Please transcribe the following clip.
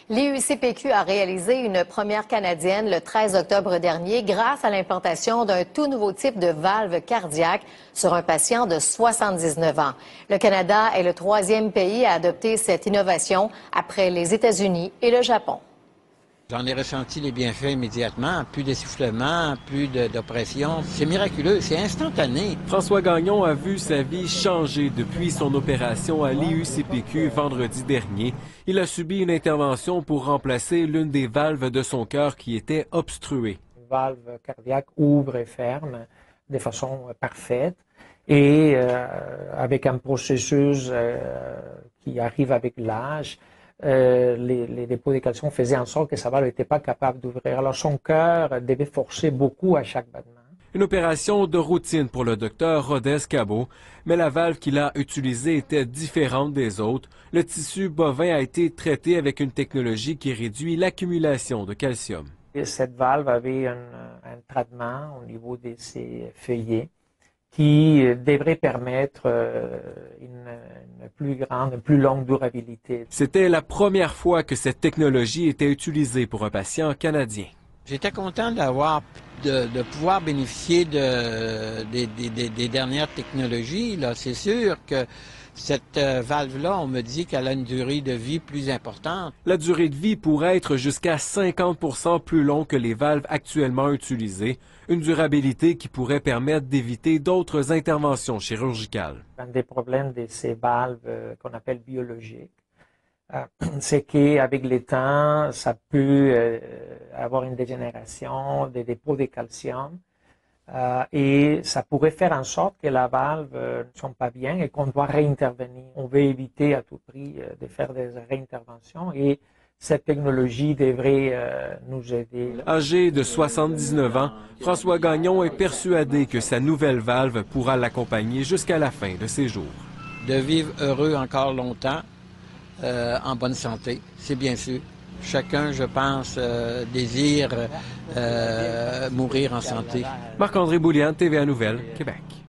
L'IUCPQ a réalisé une première canadienne le 13 octobre dernier grâce à l'implantation d'un tout nouveau type de valve cardiaque sur un patient de 79 ans. Le Canada est le troisième pays à adopter cette innovation après les États-Unis et le Japon. J'en ai ressenti les bienfaits immédiatement, plus d'essoufflement, plus d'oppression. C'est miraculeux, c'est instantané. François Gagnon a vu sa vie changer depuis son opération à l'IUCPQ vendredi dernier. Il a subi une intervention pour remplacer l'une des valves de son cœur qui était obstruée. Une valve cardiaque ouvre et ferme de façon parfaite et avec un processus qui arrive avec l'âge. Les dépôts de calcium faisaient en sorte que sa valve n'était pas capable d'ouvrir. Alors son cœur devait forcer beaucoup à chaque battement. Une opération de routine pour le docteur Rodez Cabot, mais la valve qu'il a utilisée était différente des autres. Le tissu bovin a été traité avec une technologie qui réduit l'accumulation de calcium. Et cette valve avait un traitement au niveau de ses feuillets qui devrait permettre une plus longue durabilité. C'était la première fois que cette technologie était utilisée pour un patient canadien. J'étais content de pouvoir bénéficier des dernières technologies. C'est sûr que cette valve-là, on me dit qu'elle a une durée de vie plus importante. La durée de vie pourrait être jusqu'à 50% plus longue que les valves actuellement utilisées, une durabilité qui pourrait permettre d'éviter d'autres interventions chirurgicales. Un des problèmes de ces valves qu'on appelle biologiques, c'est qu'avec le temps, ça peut avoir une dégénération des dépôts de calcium et ça pourrait faire en sorte que la valve ne sont pas bien et qu'on doit réintervenir. On veut éviter à tout prix de faire des réinterventions et cette technologie devrait nous aider. Âgé de 79 ans, François Gagnon est persuadé que sa nouvelle valve pourra l'accompagner jusqu'à la fin de ses jours. De vivre heureux encore longtemps, en bonne santé, c'est bien sûr. Chacun, je pense, désire mourir en santé. Marc-André Boulian, TVA Nouvelles, Québec.